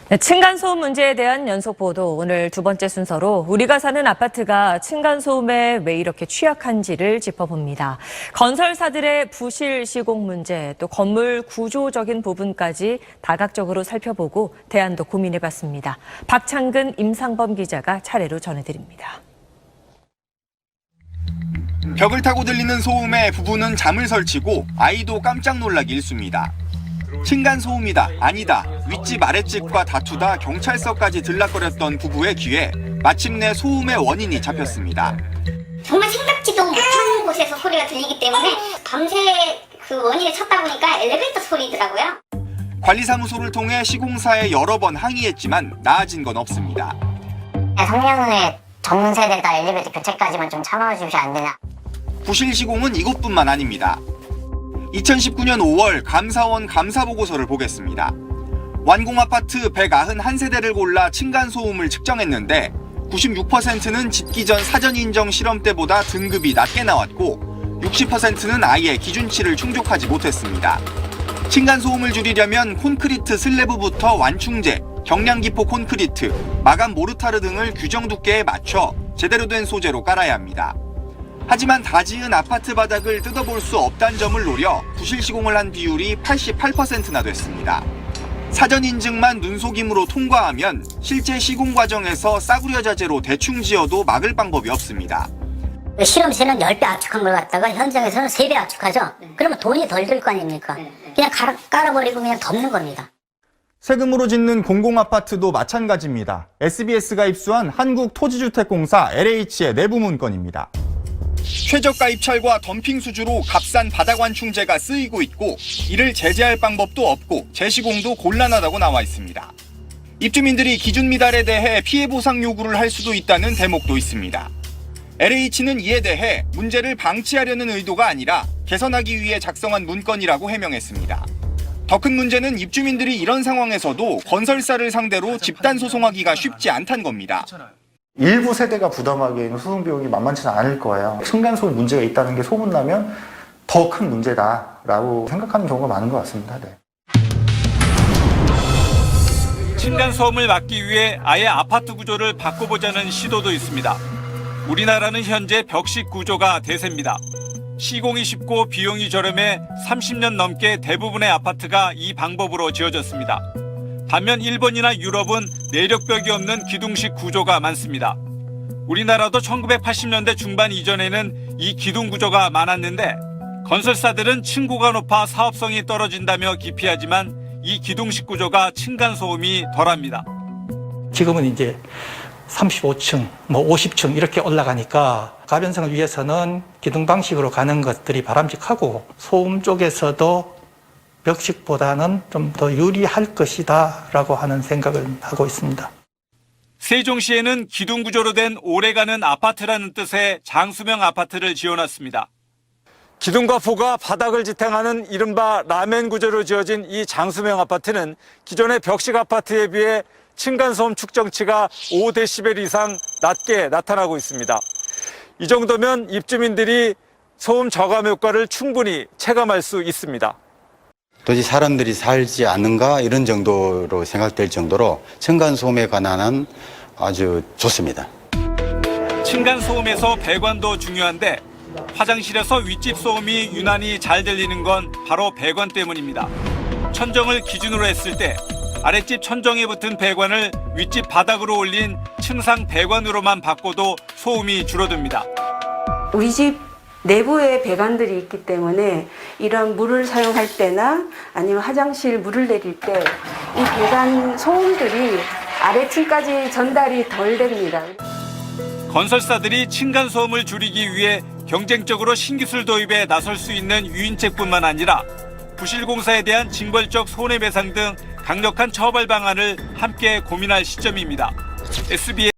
네, 층간소음 문제에 대한 연속 보도 오늘 두 번째 순서로 우리가 사는 아파트가 층간소음에 왜 이렇게 취약한지를 짚어봅니다. 건설사들의 부실 시공 문제, 또 건물 구조적인 부분까지 다각적으로 살펴보고 대안도 고민해봤습니다. 박창근, 임상범 기자가 차례로 전해드립니다. 벽을 타고 들리는 소음에 부부는 잠을 설치고 아이도 깜짝 놀라기 일쑤입니다. 층간소음이다, 아니다, 윗집 아랫집과 다투다 경찰서까지 들락거렸던 부부의 귀에 마침내 소음의 원인이 잡혔습니다. 정말 생각지도 못한 곳에서 소리가 들리기 때문에 밤새 그 원인을 찾다 보니까 엘리베이터 소리더라고요. 관리사무소를 통해 시공사에 여러 번 항의했지만 나아진 건 없습니다. 3년 후에 전문세대다 엘리베이터 교체까지만 좀 참아주시면 안 되나. 부실 시공은 이것뿐만 아닙니다. 2019년 5월 감사원 감사보고서를 보겠습니다. 완공아파트 191세대를 골라 층간소음을 측정했는데 96%는 짓기 전 사전인정 시험 때보다 등급이 낮게 나왔고 60%는 아예 기준치를 충족하지 못했습니다. 층간소음을 줄이려면 콘크리트 슬래브부터 완충제, 경량기포 콘크리트, 마감 모르타르 등을 규정 두께에 맞춰 제대로 된 소재로 깔아야 합니다. 하지만 다 지은 아파트 바닥을 뜯어볼 수 없다는 점을 노려 부실 시공을 한 비율이 88%나 됐습니다. 사전 인증만 눈속임으로 통과하면 실제 시공 과정에서 싸구려 자재로 대충 지어도 막을 방법이 없습니다. 실험실은 10배 압축한 걸 갖다가 현장에서는 3배 압축하죠. 그러면 돈이 덜 들 거 아닙니까? 그냥 깔아버리고 그냥 덮는 겁니다. 세금으로 짓는 공공아파트도 마찬가지입니다. SBS가 입수한 한국토지주택공사 LH의 내부 문건입니다. 최저가 입찰과 덤핑 수주로 값싼 바닥 완충제가 쓰이고 있고 이를 제재할 방법도 없고 재시공도 곤란하다고 나와 있습니다. 입주민들이 기준 미달에 대해 피해 보상 요구를 할 수도 있다는 대목도 있습니다. LH는 이에 대해 문제를 방치하려는 의도가 아니라 개선하기 위해 작성한 문건이라고 해명했습니다. 더 큰 문제는 입주민들이 이런 상황에서도 건설사를 상대로 집단 소송하기가 쉽지 않다는 겁니다. 일부 세대가 부담하기에는 소송 비용이 만만치는 않을 거예요. 층간소음 문제가 있다는 게 소문나면 더 큰 문제다라고 생각하는 경우가 많은 것 같습니다. 네. 층간소음을 막기 위해 아예 아파트 구조를 바꿔보자는 시도도 있습니다. 우리나라는 현재 벽식 구조가 대세입니다. 시공이 쉽고 비용이 저렴해 30년 넘게 대부분의 아파트가 이 방법으로 지어졌습니다. 반면 일본이나 유럽은 내력벽이 없는 기둥식 구조가 많습니다. 우리나라도 1980년대 중반 이전에는 이 기둥 구조가 많았는데 건설사들은 층고가 높아 사업성이 떨어진다며 기피하지만 이 기둥식 구조가 층간소음이 덜합니다. 지금은 이제 35층, 50층 이렇게 올라가니까 가변성을 위해서는 기둥 방식으로 가는 것들이 바람직하고 소음 쪽에서도 벽식보다는 좀 더 유리할 것이다라고 하는 생각을 하고 있습니다. 세종시에는 기둥 구조로 된 오래가는 아파트라는 뜻의 장수명 아파트를 지어놨습니다. 기둥과 포가 바닥을 지탱하는 이른바 라멘 구조로 지어진 이 장수명 아파트는 기존의 벽식 아파트에 비해 층간소음 측정치가 5데시벨 이상 낮게 나타나고 있습니다. 이 정도면 입주민들이 소음 저감 효과를 충분히 체감할 수 있습니다. 도저히 사람들이 살지 않는가 이런 정도로 생각될 정도로 층간소음에 관한 아주 좋습니다. 층간소음에서 배관도 중요한데 화장실에서 윗집 소음이 유난히 잘 들리는 건 바로 배관 때문입니다. 천정을 기준으로 했을 때 아랫집 천정에 붙은 배관을 윗집 바닥으로 올린 층상 배관으로만 바꿔도 소음이 줄어듭니다. 우리 집 내부에 배관들이 있기 때문에 이런 물을 사용할 때나 아니면 화장실 물을 내릴 때 이 배관 소음들이 아래층까지 전달이 덜 됩니다. 건설사들이 층간소음을 줄이기 위해 경쟁적으로 신기술 도입에 나설 수 있는 유인책뿐만 아니라 부실공사에 대한 징벌적 손해배상 등 강력한 처벌 방안을 함께 고민할 시점입니다. SBS